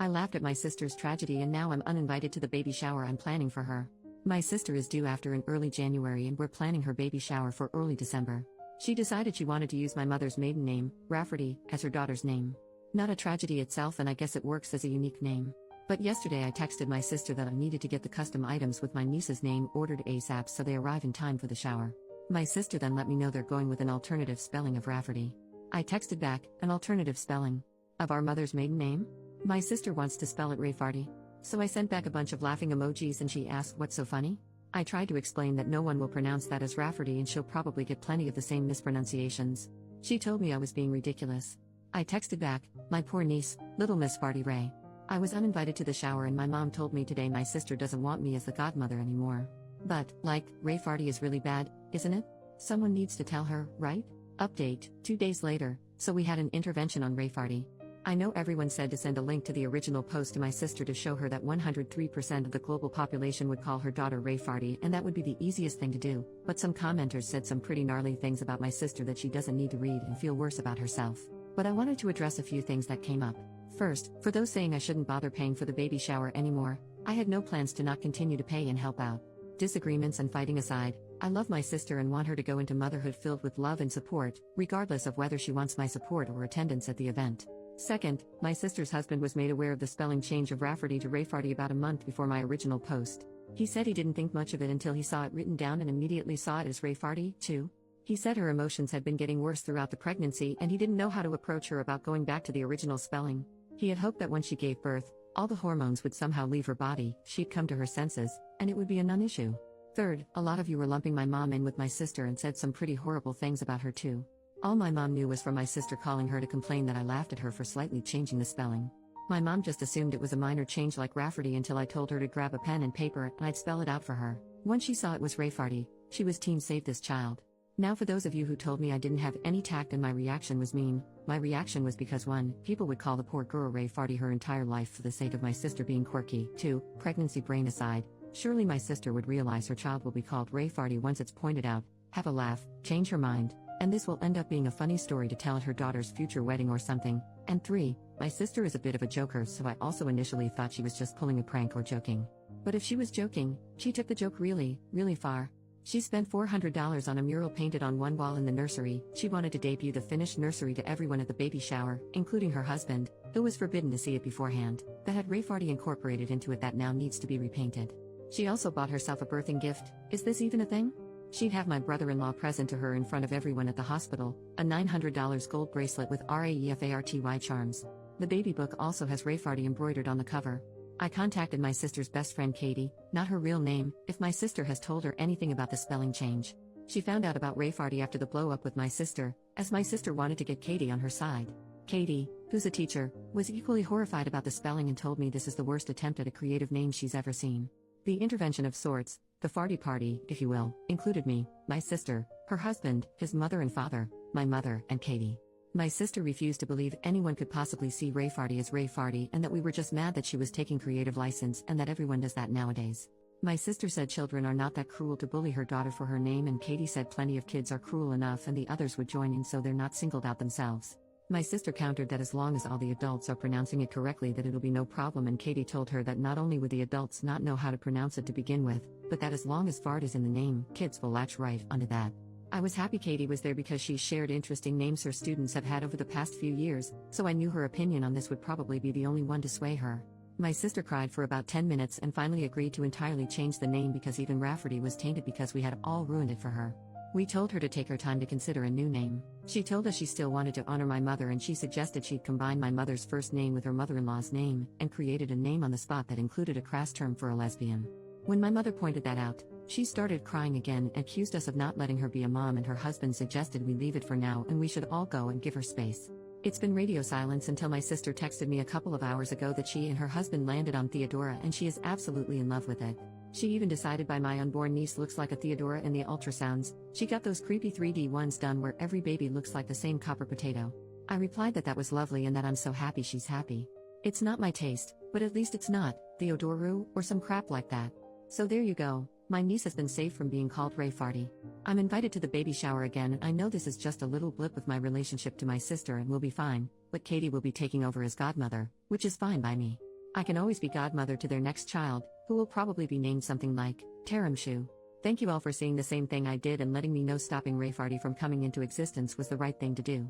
I laughed at my sister's tragedy and now I'm uninvited to the baby shower I'm planning for her. My sister is due after in early January and we're planning her baby shower for early December. She decided she wanted to use my mother's maiden name, Rafferty, as her daughter's name. Not a tragedy itself, and I guess it works as a unique name. But yesterday I texted my sister that I needed to get the custom items with my niece's name ordered ASAP so they arrive in time for the shower. My sister then let me know they're going with an alternative spelling of Rafferty. I texted back, an alternative spelling of our mother's maiden name? My sister wants to spell it Rayfarty. So I sent back a bunch of laughing emojis and she asked what's so funny? I tried to explain that no one will pronounce that as Rafferty and she'll probably get plenty of the same mispronunciations. She told me I was being ridiculous. I texted back, my poor niece, little Miss Farty Ray. I was uninvited to the shower and my mom told me today my sister doesn't want me as the godmother anymore. But, Ray Farty is really bad, isn't it? Someone needs to tell her, right? Update, 2 days later, so we had an intervention on Ray Farty. I know everyone said to send a link to the original post to my sister to show her that 103% of the global population would call her daughter Ray Farty and that would be the easiest thing to do, but some commenters said some pretty gnarly things about my sister that she doesn't need to read and feel worse about herself. But I wanted to address a few things that came up. First, for those saying I shouldn't bother paying for the baby shower anymore, I had no plans to not continue to pay and help out. Disagreements and fighting aside, I love my sister and want her to go into motherhood filled with love and support, regardless of whether she wants my support or attendance at the event. Second, my sister's husband was made aware of the spelling change of Rafferty to Rayfarty about a month before my original post. He said he didn't think much of it until he saw it written down and immediately saw it as Rayfarty, too. He said her emotions had been getting worse throughout the pregnancy and he didn't know how to approach her about going back to the original spelling. He had hoped that when she gave birth, all the hormones would somehow leave her body, she'd come to her senses, and it would be a non-issue. Third, a lot of you were lumping my mom in with my sister and said some pretty horrible things about her too. All my mom knew was from my sister calling her to complain that I laughed at her for slightly changing the spelling. My mom just assumed it was a minor change like Rafferty until I told her to grab a pen and paper and I'd spell it out for her. Once she saw it was Rayfarty, she was team save this child. Now for those of you who told me I didn't have any tact and my reaction was mean, my reaction was because 1, people would call the poor girl Rayfarty her entire life for the sake of my sister being quirky. 2, pregnancy brain aside, surely my sister would realize her child will be called Rayfarty once it's pointed out, have a laugh, change her mind, and this will end up being a funny story to tell at her daughter's future wedding or something. And 3, my sister is a bit of a joker, so I also initially thought she was just pulling a prank or joking. But if she was joking, she took the joke really, really far. She spent $400 on a mural painted on one wall in the nursery. She wanted to debut the finished nursery to everyone at the baby shower, including her husband, who was forbidden to see it beforehand, that had Rayfarty incorporated into it that now needs to be repainted. She also bought herself a birthing gift. Is this even a thing? She'd have my brother-in-law present to her in front of everyone at the hospital, a $900 gold bracelet with RAEFARTY charms. The baby book also has Rayfarty embroidered on the cover. I contacted my sister's best friend Katie, not her real name, if my sister has told her anything about the spelling change. She found out about Rayfarty after the blow-up with my sister, as my sister wanted to get Katie on her side. Katie, who's a teacher, was equally horrified about the spelling and told me this is the worst attempt at a creative name she's ever seen. The intervention of sorts, the farty party, if you will, included me, my sister, her husband, his mother and father, my mother, and Katie. My sister refused to believe anyone could possibly see Rayfarty as Rayfarty and that we were just mad that she was taking creative license and that everyone does that nowadays. My sister said children are not that cruel to bully her daughter for her name, and Katie said plenty of kids are cruel enough and the others would join in so they're not singled out themselves. My sister countered that as long as all the adults are pronouncing it correctly that it'll be no problem, and Katie told her that not only would the adults not know how to pronounce it to begin with, but that as long as fart is in the name, kids will latch right onto that. I was happy Katie was there because she shared interesting names her students have had over the past few years, so I knew her opinion on this would probably be the only one to sway her. My sister cried for about 10 minutes and finally agreed to entirely change the name because even Rafferty was tainted because we had all ruined it for her. We told her to take her time to consider a new name. She told us she still wanted to honor my mother and she suggested she'd combine my mother's first name with her mother-in-law's name, and created a name on the spot that included a crass term for a lesbian. When my mother pointed that out, she started crying again and accused us of not letting her be a mom, and her husband suggested we leave it for now and we should all go and give her space. It's been radio silence until my sister texted me a couple of hours ago that she and her husband landed on Theodora and she is absolutely in love with it. She even decided by my unborn niece looks like a Theodora in the ultrasounds. She got those creepy 3D ones done where every baby looks like the same copper potato. I replied that was lovely and that I'm so happy she's happy. It's not my taste, but at least it's not Theodoru or some crap like that. So there you go. My niece has been saved from being called Rayfarty. I'm invited to the baby shower again, and I know this is just a little blip with my relationship to my sister and we'll be fine, but Katie will be taking over as godmother, which is fine by me. I can always be godmother to their next child, who will probably be named something like Taramshu. Thank you all for seeing the same thing I did and letting me know stopping Rayfarty from coming into existence was the right thing to do.